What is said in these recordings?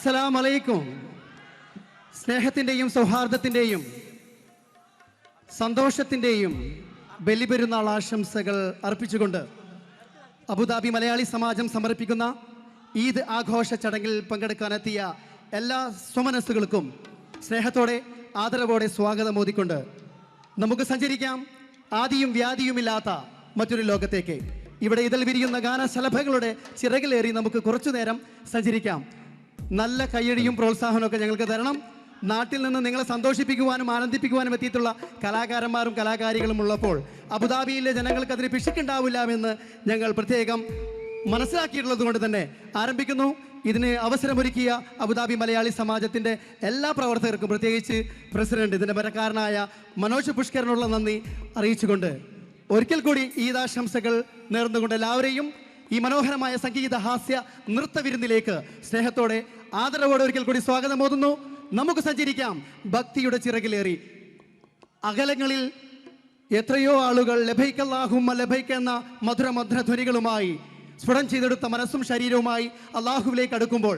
അസ്സലാമു അലൈക്കും. സ്നേഹത്തിൻ്റെയും സൗഹാർദ്ദത്തിൻ്റെയും സന്തോഷത്തിൻ്റെയും ബലിപെരുന്നാൾ ആശംസകൾ അർപ്പിച്ചുകൊണ്ട് അബുദാബി മലയാളി സമാജം സമർപ്പിക്കുന്ന ഈദ് ആഘോഷ ചടങ്ങിൽ പങ്കെടുക്കാനെത്തിയ എല്ലാ സ്വമനസ്സുകൾക്കും സ്നേഹത്തോടെ ആദരവോടെ സ്വാഗതം മോദിക്കൊണ്ട് നമുക്ക് സഞ്ചരിക്കാം ആദിയും വ്യാധിയുമില്ലാത്ത മറ്റൊരു ലോകത്തേക്ക്. ഇവിടെ ഇതിൽ വിരിയുന്ന ഗാനശലഭങ്ങളുടെ ചിറകിലേറി നമുക്ക് കുറച്ചു നേരം സഞ്ചരിക്കാം. നല്ല കയ്യടിയും പ്രോത്സാഹനമൊക്കെ ഞങ്ങൾക്ക് തരണം. നാട്ടിൽ നിന്ന് നിങ്ങളെ സന്തോഷിപ്പിക്കുവാനും ആനന്ദിപ്പിക്കുവാനും എത്തിയിട്ടുള്ള കലാകാരന്മാരും കലാകാരികളും ഉള്ളപ്പോൾ അബുദാബിയിലെ ജനങ്ങൾക്ക് അതിന് പിശുക്കുണ്ടാവില്ല എന്ന് ഞങ്ങൾ പ്രത്യേകം മനസ്സിലാക്കിയിട്ടുള്ളത് കൊണ്ട് തന്നെ ആരംഭിക്കുന്നു. ഇതിന് അവസരമൊരുക്കിയ അബുദാബി മലയാളി സമാജത്തിൻ്റെ എല്ലാ പ്രവർത്തകർക്കും, പ്രത്യേകിച്ച് പ്രസിഡന്റ്, ഇതിൻ്റെ പരക്കാരനായ മനോജ് പുഷ്കറിനുള്ള നന്ദി അറിയിച്ചുകൊണ്ട് ഒരിക്കൽ കൂടി ഈദാശംസകൾ നേർന്നുകൊണ്ട് എല്ലാവരെയും ഈ മനോഹരമായ സംഗീത ഹാസ്യ നൃത്തവിരുന്നിലേക്ക് സ്നേഹത്തോടെ ആദരവോടെ ഒരിക്കൽ കൂടി സ്വാഗതം ഓതുന്നു. നമുക്ക് സഞ്ചരിക്കാം ഭക്തിയുടെ ചിറകിലേറി. അകലങ്ങളിൽ എത്രയോ ആളുകൾ ലഭൈക്കല്ലാഹുമ്മ ലഭൈക്ക എന്ന മധുര ധ്വനികളുമായി സ്ഫുടം ചെയ്തെടുത്ത മനസ്സും ശരീരവുമായി അള്ളാഹുവിലേക്ക് അടുക്കുമ്പോൾ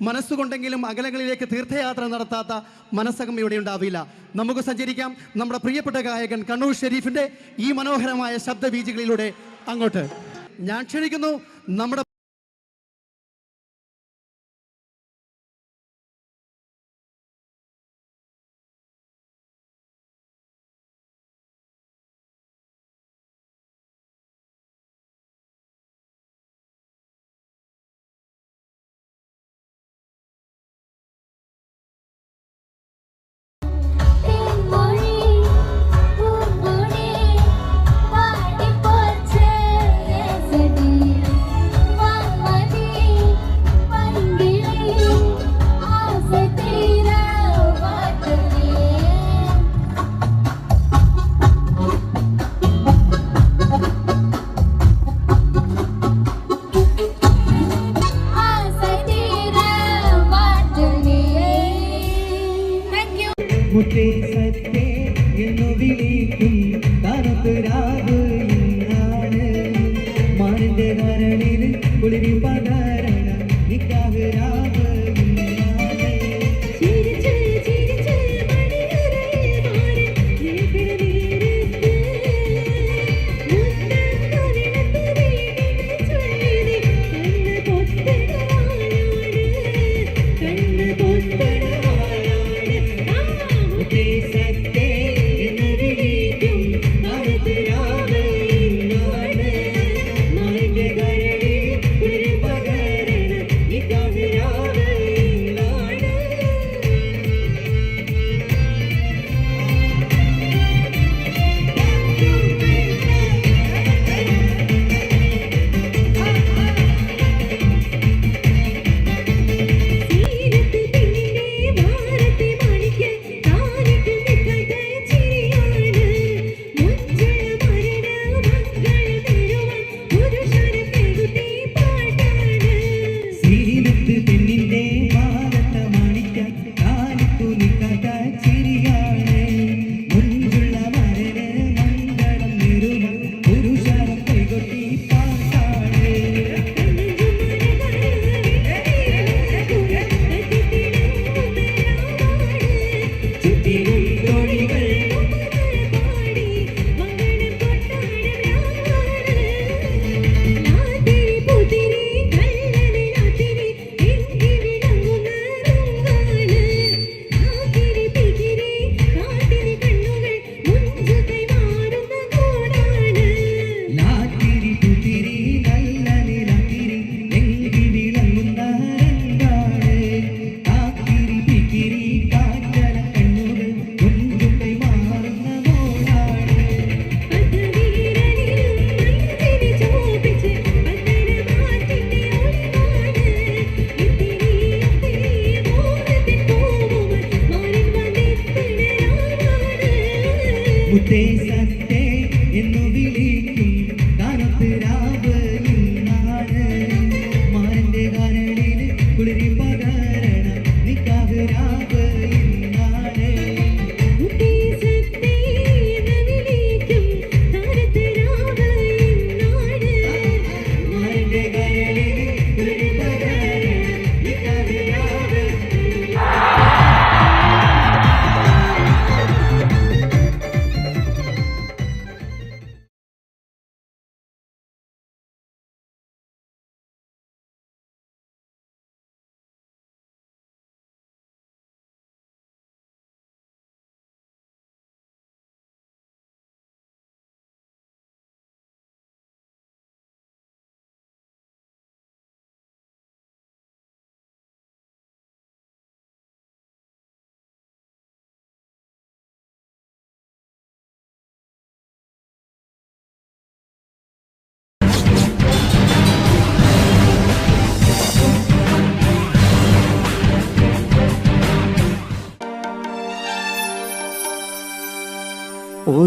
മനസ്സുകൊണ്ടെങ്കിലും അകലങ്ങളിലേക്ക് തീർത്ഥയാത്ര നടത്താത്ത മനസ്സകം ഇവിടെ ഉണ്ടാവില്ല. നമുക്ക് സഞ്ചരിക്കാം നമ്മുടെ പ്രിയപ്പെട്ട ഗായകൻ കണ്ണൂർ ഷെരീഫിന്റെ ഈ മനോഹരമായ ശബ്ദബീജികളിലൂടെ അങ്ങോട്ട്. ഞാൻ ക്ഷണിക്കുന്നു നമ്മുടെ Bye.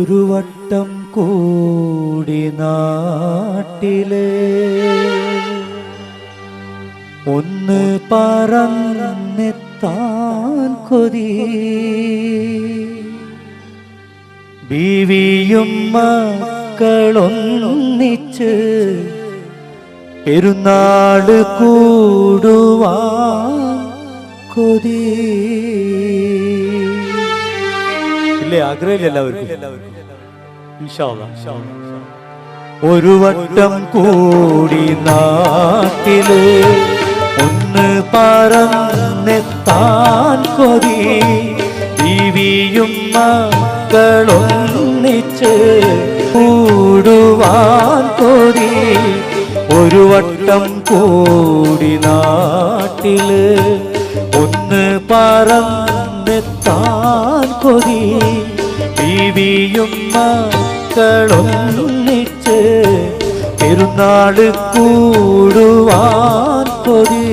ഒരു വട്ടം കൂടി നാട്ടില് ഒന്ന് പറന്നെത്താൻ കൊതി ബീവിയും മക്കളൊന്നിച്ച് പെരുന്നാള് കൂടുവാൻ കൊതി. ഇല്ലേ, ആഗ്രഹമില്ല എല്ലാവർക്കും. ഇൻഷാ അല്ലാഹ്. ഒരു വട്ടം കൂടി നാട്ടില് ഒന്ന് പറന്നെത്താൻ കൊതി ബീവിയും മക്കളൊന്നിച്ച് കൂടുവാൻ കൊതി. ഒരു വട്ടം കൂടി നാട്ടില് ഒന്ന് പറന്നെത്താൻ കൊതി ബീവിയും മക്കളൊന്നിച്ച് പെരുന്നാള് കൂടുവാൻ കൊതി.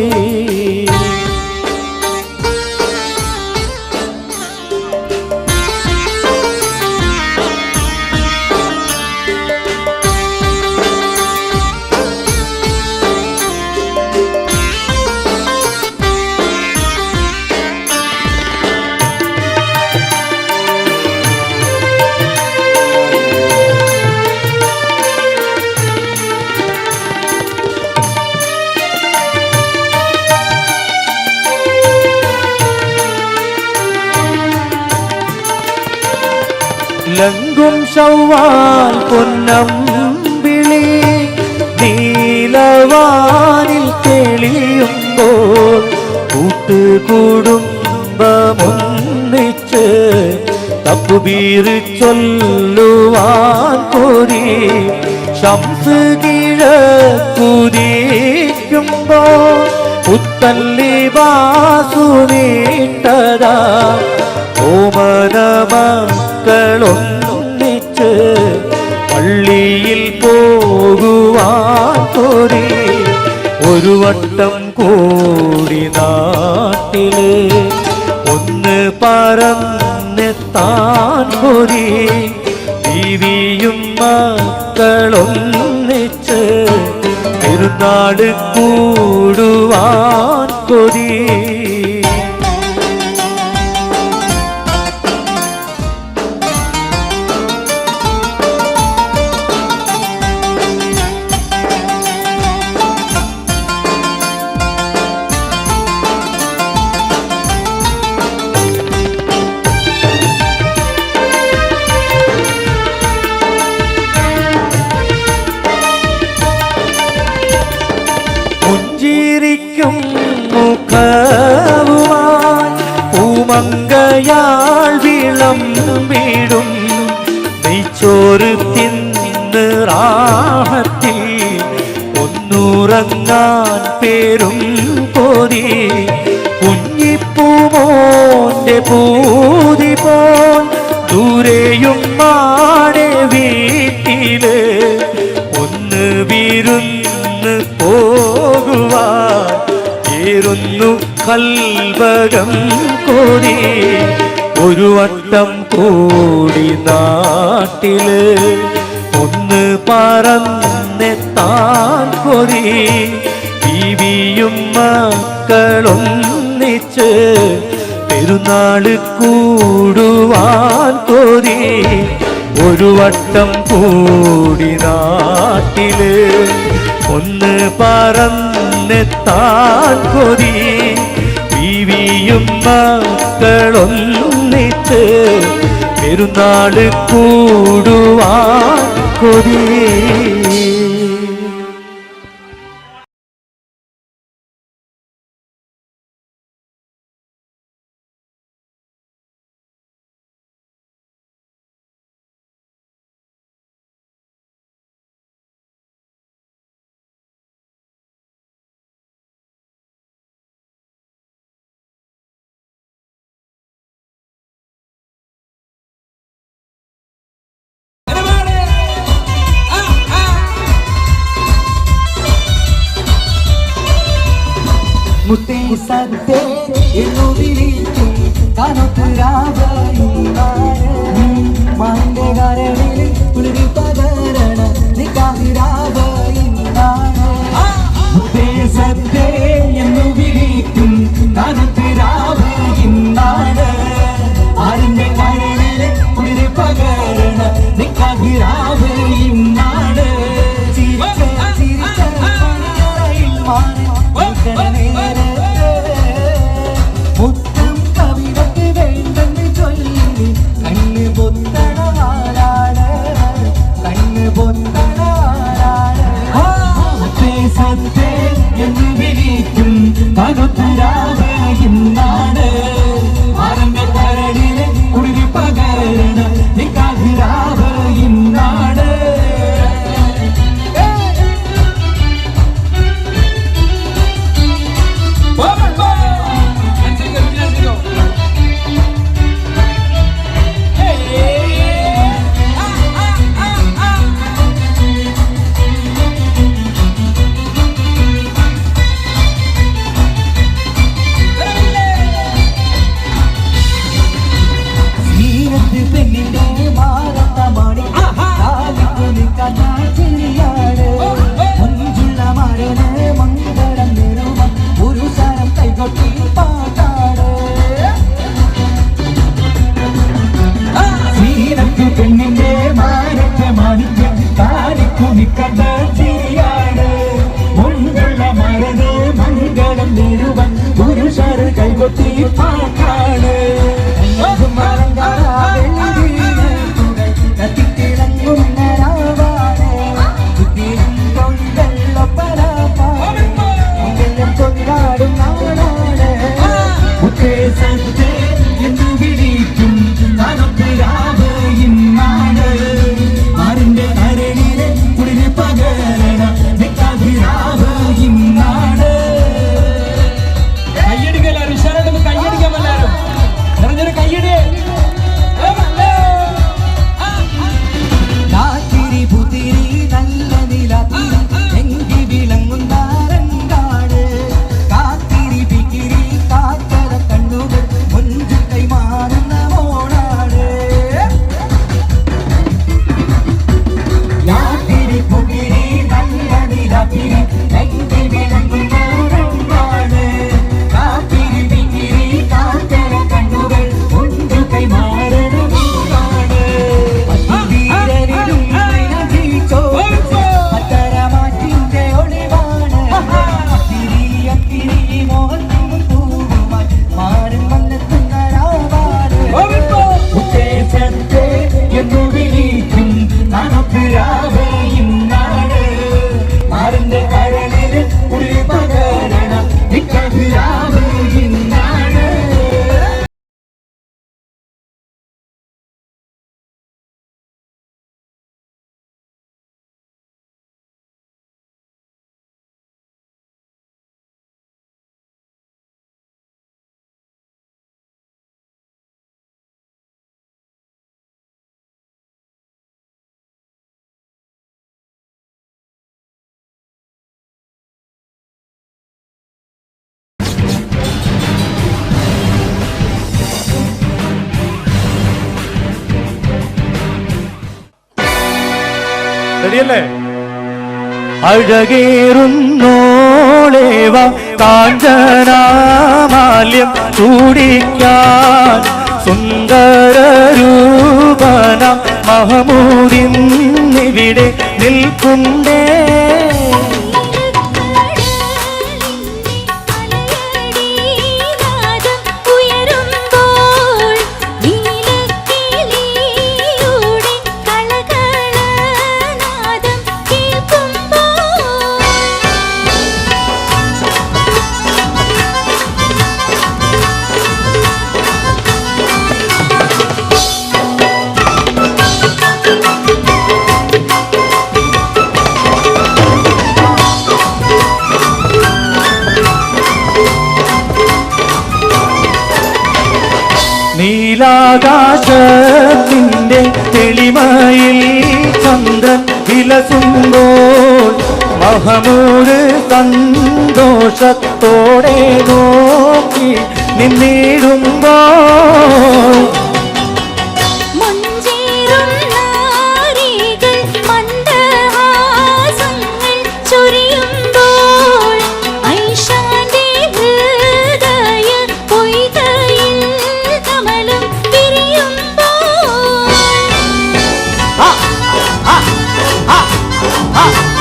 ലങ്കും ശവ്വാൽ പൊന്നമ്പിളി നീലവാനിൽ തെളിയുമ്പോൾ കൂട്ടുകുടുംബമൊന്നിച്ച് തക്ബീർ ചൊല്ലുവാൻ കൊതി ശംസ് കിഴക്കുതിക്കുമ്പോൾ പുത്തൻ ലിബാസു നീട്ടതാ ഓമനമക്കളൊന്നിച്ച് പള്ളിയിൽ പോകുവാൻ കൊതി. ഒരു വട്ടം കൂടി നാട്ടില് ഒന്ന് പറന്നെത്താൻ കൊതി ബീവിയും മക്കളൊന്നിച്ച് പെരുന്നാള് കൂടുവാൻ കൊതി. മുഖവുമായി പൂമങ്കയാൾ വിളമ്പിടും നെയ്ച്ചോറ് തിന്ന് റാഹത്തിൽ ഒന്നുറങ്ങാൻ പേരും കൊതി കുഞ്ഞിപ്പൂമോന്റെ പൂതി പോൽ ദൂരെയും മാടെ വീട്ടില് ഒന്ന് വിരുന്ന് പോകുവാൻ േരുന്നു കൽബകം കൊതി. ഒരു വട്ടം കൂടി നാട്ടില് ഒന്ന് പറന്നെത്താൻ കൊതി ബീവിയും മക്കളൊന്നിച്ച് പെരുന്നാള് കൂടുവാൻ കൊതി. ഒരു വട്ടം കൂടി നാട്ടില് ഒന്ന് പറന്നെത്താൻ കൊതി ബീവിയും മക്കളൊന്നിച്ച് പെരുന്നാള് കൂടുവാൻ കൊതി. മുത്തേ സത്തേ എന്നു വിളിക്കും കനത്തുരാജ മാന്റെ സത്തേ എന്ന് വിളിക്കും തണുത്തുരാവ് ഇന്നാണ് ആരംഭ കരടിലെ കുളിരി പകരണ നിക്കാതിരാവ് ഇന്നാണ് പെണ്ണിന്റെ മാനത്തെ മാണിക്യം താലിക്കുനിക്കണ്ട ചിരിയാണ് മുൻകുള്ള മരത് മംഗളം നേരുവൻ പുരുഷർ കൈകൊട്ടി പാട്ടാണ് കൊണ്ടാടും നാടാണ് ഉത്തേജത്തെ എന്ന് വിളിക്കും തണുപ്പിരാവ് ഇന്നാണ് ആരിന്റെ അരളിലെ കുളിര് പകരണ നിക്കാതിരാവ് ഇന്നാണ് കയ്യടിക്കല്ലാരും ഉഷാറായിട്ടൊന്ന് കയ്യടിക്കാൻ എല്ലാവരും നിറഞ്ഞൊരു കയ്യടി രാത്രി പുതിരി നല്ല നിലാത്തിരി എങ്കി വിളങ്ങുന്ന രണ്ടാണ് കാത്തിരി പിക്കിരി കാത്തര കണ്ണുകൾ മുൻപ് കൈമാറുന്ന മോണാണ് രാത്രി പുതിരി നല്ല നിലാത്തിരി എങ്കി വിളങ്ങുന്ന രണ്ടാണ് കാത്തിരി പിക്കിരി കാത്തര കണ്ണുകൾ മുൻപ് കൈമാറുന്ന മോണാണ് അത്തരമാറ്റിന്റെ ഒളിവാണ് തിരി മോഹത്തും പൂവുമായി മാറും വന്നെത്തുന്ന രാവാണ് ഉത്തേജത്തെ എന്നു വിളിക്കും തണുപ്പിരാവ് ഇന്നാണ് മാറിന്റെ കരളില് കുളി പകരണ നിക്കതിരാവ് ഇന്നാണ് റെഡിയല്ലേ? അഴകേറുന്നോളേവ കാഞ്ചനാമാല്യം ചൂടിക്കാൻ സുന്ദരരൂപന മഹമൂദിന്നിവിടെ നിൽക്കുണ്ടേ നീലാകാശത്തിന്റെ തെളിമയിൽ ചന്ദ്രൻ വിലസുമ്പോൾ മഹമൂദ് സന്തോഷത്തോടെ നോക്കി നിന്നിടുമ്പോൾ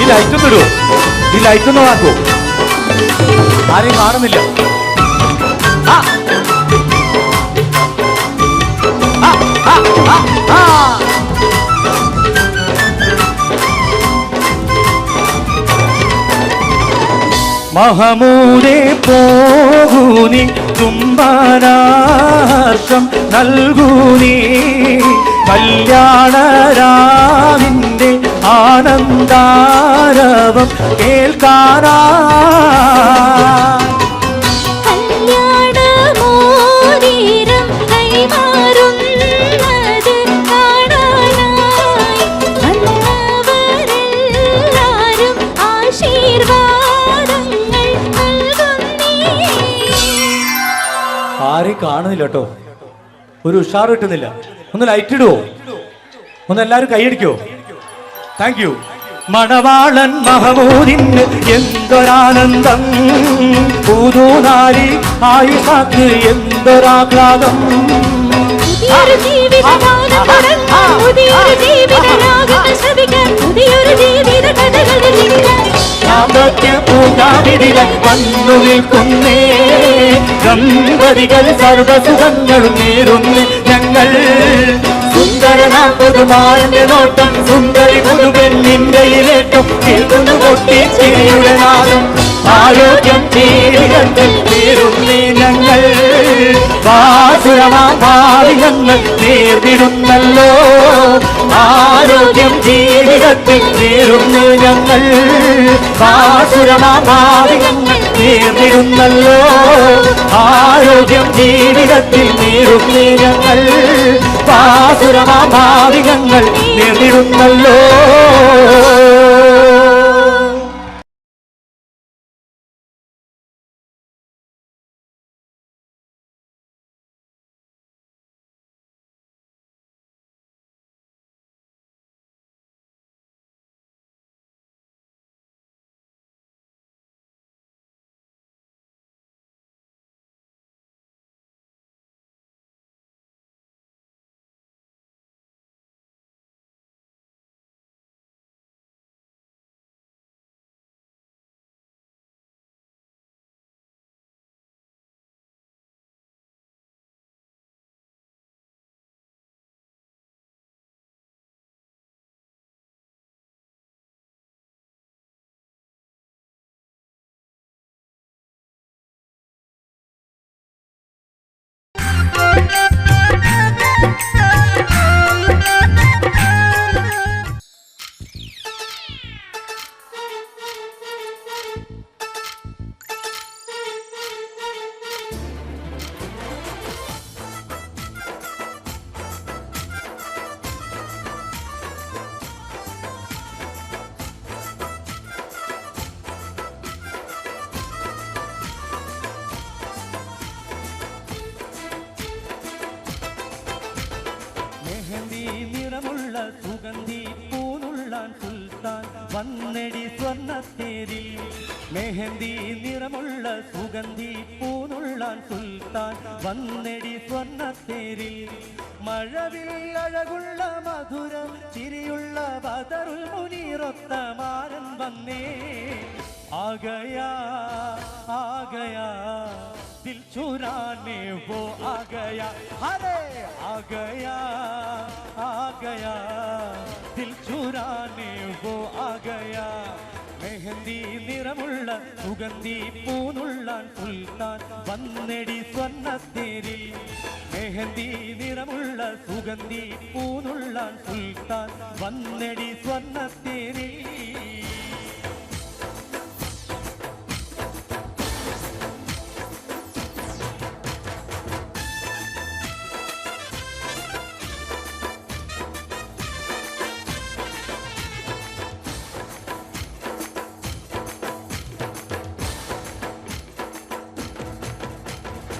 ലൈറ്റ് തരൂ, ഈ ലൈറ്റ് ഒന്ന് വാക്കൂ, ആരെയും കാണുന്നില്ല. മഹമൂദേ പോകൂനി ചുംബനാർഷം നൽകൂനി കല്യാണരാവിൻ്റെ ആനന്ദാരവം കേൾക്കാനാ ആരെയും കാണുന്നില്ല കേട്ടോ, ഒരു ഉഷാർ കിട്ടുന്നില്ല. ഒന്ന് ലൈറ്റ് ഇടുവോ? ഒന്ന് എല്ലാവരും കൈയടിക്കോ? Thank you. മണവാളൻ മഹമൂദിന് എന്തൊരാനന്ദം, പുതുനാരി ആയിഷാക്ക് എന്തൊരാഹ്ലാദം. വന്നു നിൽക്കുന്നേ ദമ്പതികൾ സർവസുഖങ്ങളും നേരുന്നു ഞങ്ങൾ. സുന്ദരനാം പുതുമാരന്റെ നോട്ടം, സുന്ദരി പുതുപെണ്ണിന്റെ ഇലേറ്റം, കേൾക്കുന്നു പൊട്ടി ചിരിയുടെ നാദം. ആരോഗ്യം ജീവിതത്തിൽ നേരുന്നേ ഞങ്ങൾ. വാസുരമാം ഭാവി ഞങ്ങൾ നേർന്നിടുന്നല്ലോ. ആരോഗ്യം ജീവിതത്തിൽ നേരുന്നേ ഞങ്ങൾ. വാസുരമാം ഭാവി ഞങ്ങൾ നേർന്നിടുന്നല്ലോ. ആരോഗ്യം ജീവിതത്തിൽ നേരുന്നേ ഞങ്ങൾ. വാസുരമാം ഭാവി ഞങ്ങൾ നേർന്നിടുന്നല്ലോ. സുഗന്ധി പൂനുള്ളാൻ സുൽത്താൻ വന്നെടി സ്വർണ്ണത്തേരിൽ. മെഹന്തി നിറമുള്ള സുഗന്ധി പൂനുള്ളാൻ സുൽത്താൻ വന്നെടി സ്വർണ്ണത്തേരിൽ. മഴവിൽ അഴകുള്ള മധുരം ചിരിയുള്ള ബദറുൽ മുനീറൊത്ത മാരൻ വന്നേ. ആഗയാ ആഗയാ दिल चुराने वो आ गया. अरे आ गया दिल चुराने वो आ गया. മെഹന്തി നിറമുള്ള സുഗന്ധി പൂനുള്ളാൻ സുൽത്താൻ വന്നെടി സ്വർണ്ണത്തേരിൽ. മെഹന്തി നിറമുള്ള സുഗന്ധി പൂനുള്ളാൻ സുൽത്താൻ വന്നെടി സ്വർണ്ണത്തേരിൽ.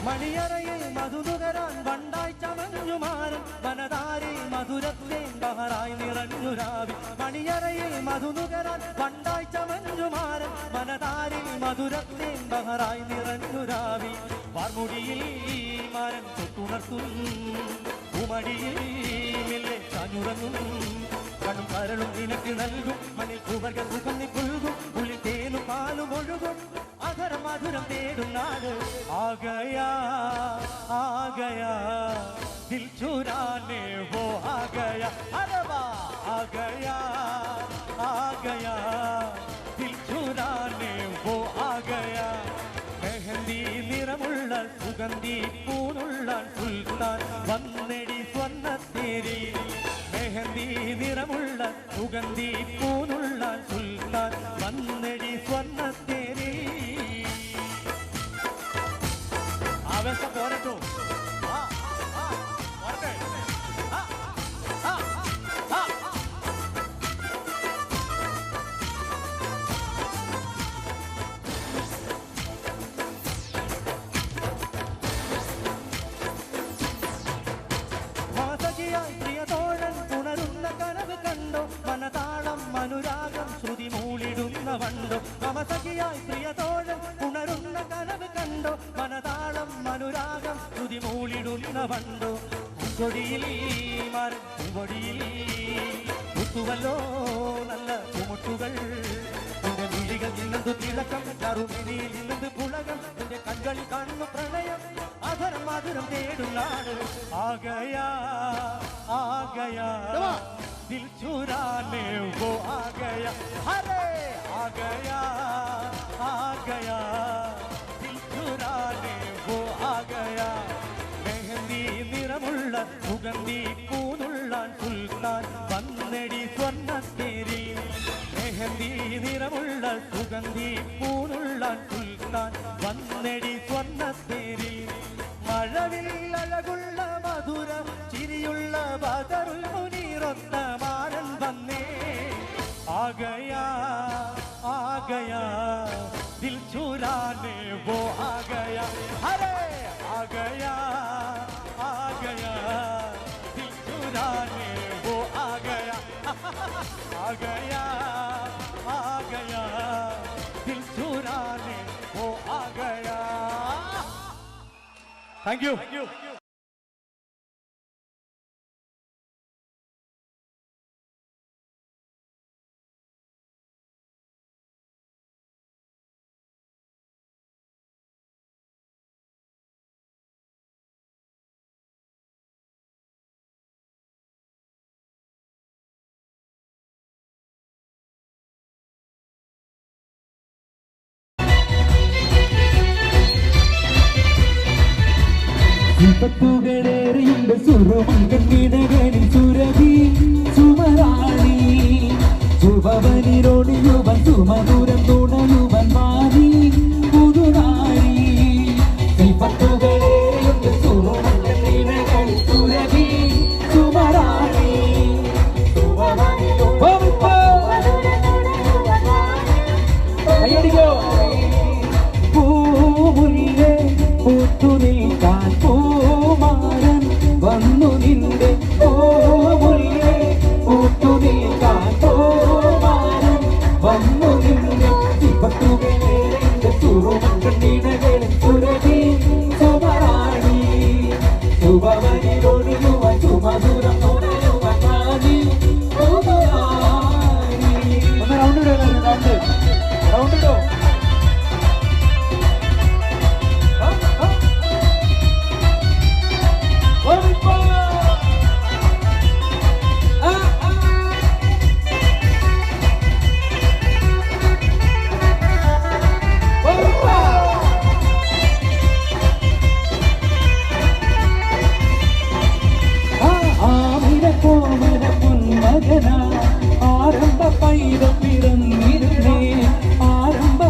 മണിയറയിൽ മധുനുകരാൻ വണ്ടായി ചമഞ്ഞുമാരൻ വനതാരിൽ മധുരത്തെ ബഹറായി നിറഞ്ഞു രാവി. മണിയറയിൽ മധുനുകരാൻ വണ്ടായി ചമഞ്ഞുമാരൻ വനതാരിൽ മധുരത്തെ ബഹറായി നിറഞ്ഞു രാവി. വാർമുടിയിൽ മാരൻ തൊട്ടുണർത്തും, ഉമടിയിൽ മെല്ലെ ചാഞ്ഞുറങ്ങും. കണ്ണും കരളും നിനക്ക് നൽകും, മണ്ണിൽ കുവർഗ സുഖം നീ പുൽകും. ഉള്ളിൽ തേനും പാലും ഒഴുകും, അധരം മധുരം തേടും നാട്. आ गया दिल चुराने वो आ गया. अरे वाह आ गया दिल चुराने वो आ गया. സുഗന്ധി പൂനുള്ളാൻ സുൽത്താൻ വന്നെടി സ്വർണ്ണത്തേരി മെഹന്തി നിറമുള്ള സുഗന്ധി പൂനുള്ളാൻ സുൽത്താൻ വന്നെടി സ്വർണ്ണത്തേരി ആവേശം പോരട്ടോ പ്രിയതോഴൻ പുണരുന്ന കനവ് കണ്ടോ മനതാളം അനുരാഗം ശ്രുതി മൂളിടുന്ന വണ്ടോ മമസഖിയായി പ്രിയതോഴൻ പുണരുന്ന കനവ് കണ്ടോ മനതാളം അനുരാഗം ശ്രുതി മൂളിടുന്ന വണ്ടോ കൊടിയിൽ മരപ്പൊടിയിൽ കുത്തുവല്ലോ നല്ല പൂമുട്ടുകൾ എന്റെ വിളികൾ ഇന്നത് തിളക്കം കറുമിനിയിൽ ഇന്നത് പുളകം എന്റെ കൺകളിൽ കാണുന്ന പ്രണയം അധരം മധുരം തേടും നാട് ആകയാ ആകയാ ദിൽ ചുരാനെ വോ ആകയാ ഹരേ ആകയാ ആകയാ ദിൽ ചുരാനെ വോ ആകയാ മെഹന്തി നിറമുള്ള സുഗന്ധി പൂനുള്ളാൻ സുൽത്താൻ വന്നെടി സ്വർണ്ണത്തേരി മെഹന്തി നിറമുള്ള സുഗന്ധി പൂനുള്ളാൻ സുൽത്താൻ വന്നെടി സ്വർണ്ണത്തേരി മഴവിൽ അഴകുള്ള മധുര ചിരിയുള്ള ബദറുൽ മുനീറൊത്ത മാരൻ വന്നേ ആകയാ ആകയാ ദിൽ ചുരാനെ വോ ആകയാ ഹരേ ആകയാ ആകയാ ദിൽ ചുരാനെ വോ ആകയാ ആകയാ ആകയാ ദിൽ ചുരാനെ വോ ആകയാ Thank you. Thank you. വിപത്തുകളേറിയുണ്ട് സുരമങ്കണിടകളിൽ Surabhi സുമരാണി ശുഭവനിരോടിയുവൻ സുമധുരം തുണയുവൻ മാറി പുതുനാരി വിപത്തുകളേറിയുണ്ട് സുരമങ്കണിടകളിൽ സുരഭി സുമരാണി കയ്യടിക്കോ പൂമുല്ലേ പൂത്തു നിൽക്കാൻ പൂമാരൻ വന്നു നിന്റെ പൂമുല്ലേ പൂത്തു നിൽക്കാൻ പൂമാരൻ വന്നു നിന്റെ വിപത്തുകളേറെ സുറുമക്കണ്ണിടകളിൽ സുരഭി സുമരാണി ശുഭവനിലൊഴിയുവാൻ സുമധുരം തുണയുവാൻ മാറി പുതുനാരി. ഒന്ന് റൗണ്ട് ഇടോ ആരംഭ പൈതം പിറന്നിരുന്നേ ആരംഭ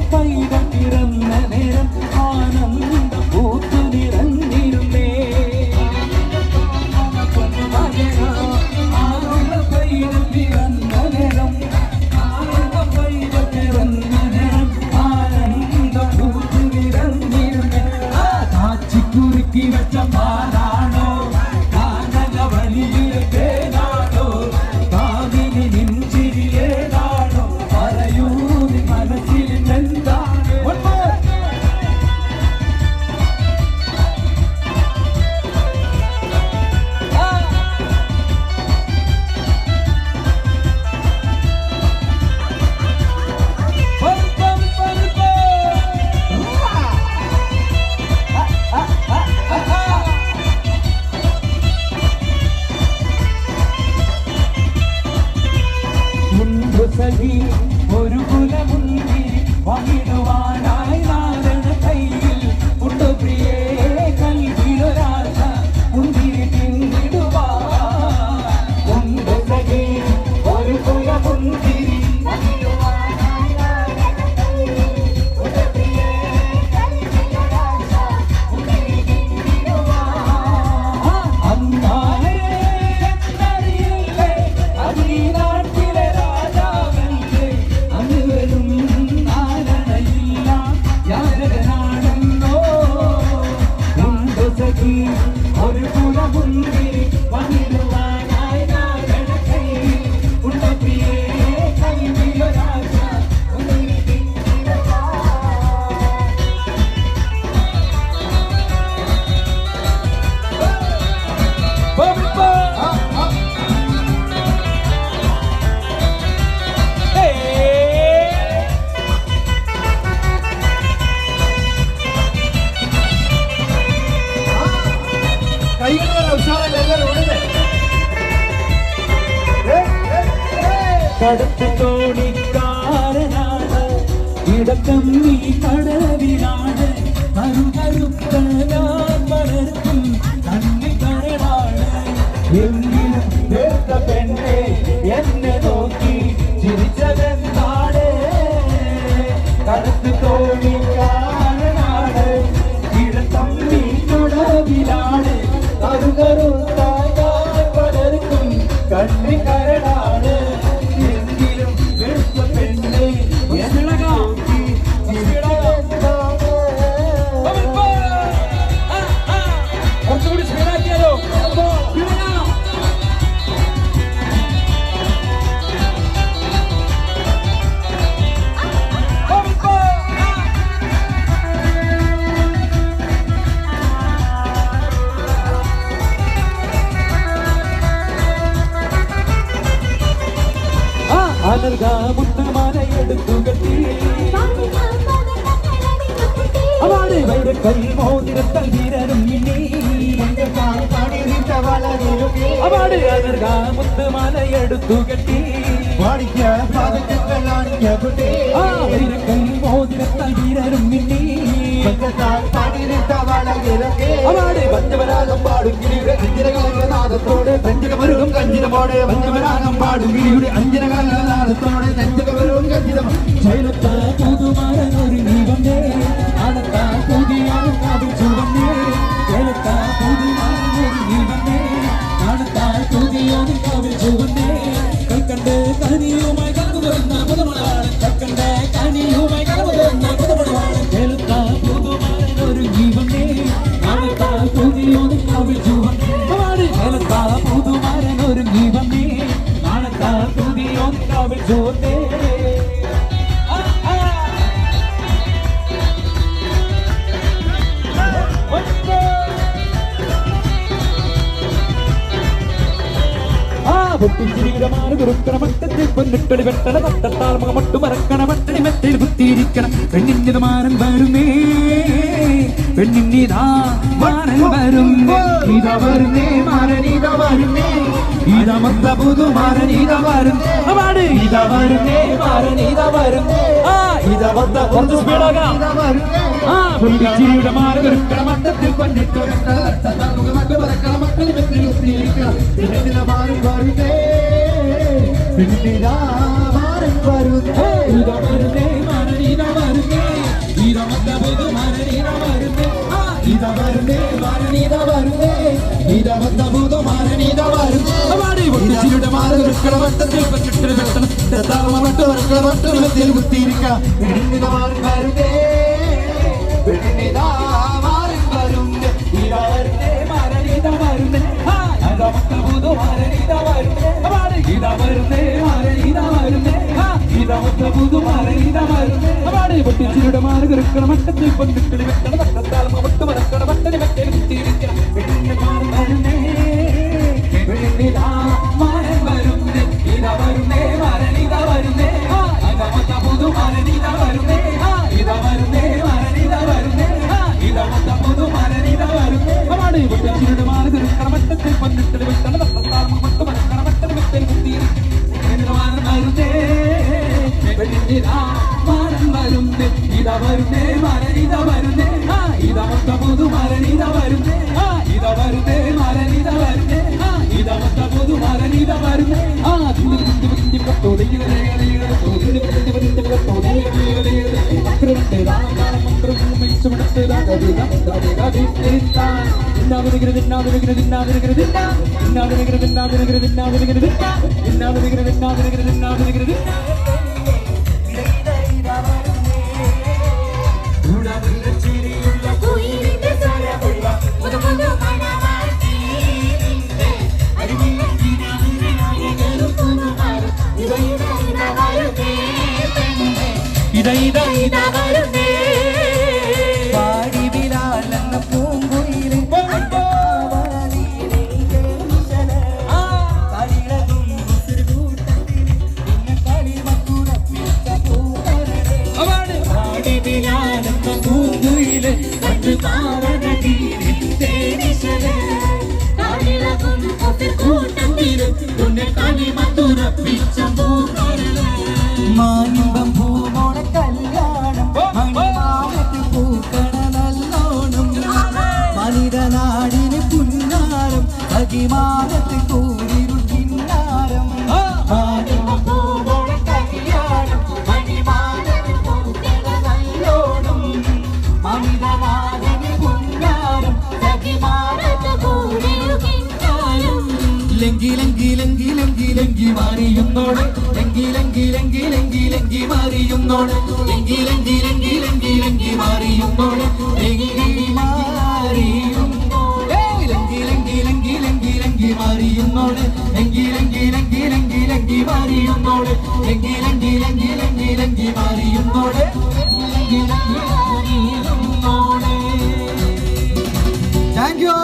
ഇടക്കമ്മി കടവിലാണ് കരുകരുത്തലാൻ വളർത്തും കണ്ണി കരടാണ് എങ്കിലും വേർത്ത പെണ്ണെ എന്നെ നോക്കി ചിരിച്ചതെന്താണ് കറുത്ത് തോന്നിക്കാരനാണ് ഇടക്കമ്മി കടവിലാണ് കരുകരുത്തലാൻ വളർത്തും കണ്ണി കരടാണ് എങ്കിലും വേർത്ത പെണ്ണെ എന്നെ നോക്കി കുറച്ചുകൂടി സ്പീഡാക്കിയാലോ മുത്തുമാലയെടുത്തു കെട്ടി അവളെ വൈരക്കൽ മോതിരത്തൽ വീരരും അവളെ മുത്തുമാലയെടുത്തു കെട്ടി വൈരക്കൽ മോതിരത്തൽ വീരരും അവളെ പഞ്ചവരാഗം പാടും ഗിരിയുടെ അഞ്ചരകാലനാഥത്തോടെ പഞ്ചകമരുകും കഞ്ചിരമോടെ പഞ്ചവരാഗം പാടും ഗിരിയുടെ അഞ്ചരകാലനാഥത്തോടെ പഞ്ചകമരുകും കഞ്ചിരം ശൈലത്ത പുതുമാരനൊരു ദീപമേ അടത്ത പുതിയാണ് കാവിൽ ചുവന്നേ ശൈലത്ത പുതുമാരനൊരു ദീപമേ അടത്ത പുതിയാണ് കാവിൽ ചുവന്നേ കൽക്കണ്ട് കനിയുമായി കടന്നു വരുന്ന പുതുമണവാണ് കൽക്കണ്ട് കനിയുമായി കടന്നു വരുന്ന പുതുമണവാണ് ശൈലത്ത പുതുമാരനൊരു ദീപമേ അടത്ത പുതിയാണ് കാവിൽ ചുവന്നേ ശൈലത്ത പുതുമാരനൊരു ദീപമേ അടത്ത പുതിയാണ് കാവിൽ ചുവന്നേ പൊട്ടിച്ചിരിയുടെ കുറുക്കണമട്ടത്തിൽ പൊന്നിട്ടടി വെട്ടണ തട്ടത്താൽ മുഖമൊട്ടു മറക്കണ മട്ടടി മെത്തിൽ കുത്തിയിരിക്കണം പെണ്ണിന്റെ മാരൻ വരുന്നേ പെണ്ണിന്നിതാ മാരൻ വരുന്നേ ഇതാ വരുന്നേ മാരൻ ഇതാ വരുന്നേ ഇതാ മൊത്ത പുതു മാരൻ ഇതാ വരുന്നേ ഇതാ വരുന്നേ മാരൻ ഇതാ വരുന്നേ ഇതാ മൊത്ത കുറച്ച് സ്പീഡാകാം പൊട്ടിച്ചിരിയുടെ മാരൻ കുറുക്കണമട്ടത്തിൽ പൊന്നിട്ടു വെട്ടണ തട്ടത്താൽ മുഖമൊട്ടു മറക്കണ മട്ടടി മെത്തിൽ കുത്തിയിരിക്കണം പെണ്ണിന്റെ മാരൻ വരുന്നേ മാരൻ വരുന്നേ ഇതാ വരുന്നേ മാരൻ ഇതാ വരുന്നേ ഇതാ മൊത്ത പുതു മാരൻ ഇതാ വരുന്നേ ഇതാ വരുന്നേ മാരൻ ഇതാ വരുന്നേ ഇതാ മൊത്ത പുതു മാരൻ ഇതാ വരുന്നേ പൊട്ടിച്ചിരിയുടെ മാരൻ കുറുക്കണമട്ടത്തിൽ പൊന്നിട്ടു വെട്ടണ തട്ടത്താൽ മുഖമൊട്ടു മറക്കണ മട്ടടി മെത്തിൽ കുത്തിയിരിക്കണം പെണ്ണിന്റെ മാരൻ വരുന്നേ പെണ്ണിനിതാ മാരൻ വരുന്നേ ഇതാ വരുന്നേ മാരൻ ഇതാ വരുന്നേ ഇതാ മൊത്ത പുതു മാരൻ ഇതാ വരുന്നേ ഇതാ വരുന്നേ മാരൻ ഇതാ വരുന്നേ ഇതാ മൊത്ത പുതു മാരൻ ഇതാ വരുന്നേ പൊട്ടിച്ചിരിയുടെ മാരൻ കുറുക്കണമട്ടത്തിൽ പൊന്നിട്ടടി വെട്ടണ തട്ടത്താൽ മുഖമൊട്ടു മറക്കണ മട്ടടി മെത്തിൽ കുത്തിയിരിക്കണം പെണ്ണിന്റെ മാരൻ വരുന്നേ പെണ്ണിനിതാ മാരൻ വരുന്നേ ഇതാ വരുന്നേ മാരൻ ഇതാ വരുന്നേ ഇതാ മൊത്ത പുതു മാരൻ ഇതാ വരുന്നേ ഇതാ വരുന്നേ മാരൻ ഇതാ വരുന്നേ ഇതാ മൊത്ത പുതു മാരൻ ഇതാ വരുന്നേ പൊട്ടിച്ചിരിയുടെ മാരൻ കുറുക്കണമട്ടത്തിൽ പൊന്നിട്ടടി വെട്ടണ തട്ടത്താൽ മുഖമൊട്ടു മറക്കണ മട്ടടി മെത്തിൽ കുത്തിയിരിക്കണം മാരൻ വരുന്നേ പെണ്ണിനിതാ മാരൻ വരുന്നേ ഇതാ വരുന്നേ മാരൻ ഇതാ വരുന്നേ ഇതാ മൊത്ത പുതു മാരൻ ഇതാ വരുന്നേ ഇതാ വരുന്നേ മാരൻ ഇതാ വരുന്നേ ഇതാ മൊത്ത പുതു മാരൻ ഇതാ വരുന്നേ പാടിവിലാലെന്ന പൂങ്കുയിലിൻ മാനിമ്പം പൂമോണ കല്യാണം എങ്കിലെങ്കി മാറിയുന്നോളെ എങ്കിലെങ്കിലെങ്കിലെങ്കിലെങ്കി മാറിയുന്നോളെ എങ്കിലെങ്കിലെങ്കിലെങ്കിലെങ്കി മാറിയുന്നോളെ എങ്കി മാറിയുന്നോളെ എങ്കിലെങ്കിലെങ്കിലെങ്കിലെങ്കി മാറിയുന്നോളെ എങ്കിലെങ്കിലെങ്കിലെങ്കിലെങ്കി മാറിയുന്നോളെ എങ്കിലെങ്കിലെങ്കിലെങ്കിലെങ്കി മാറിയുന്നോളെ താങ്ക് യു.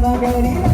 Magari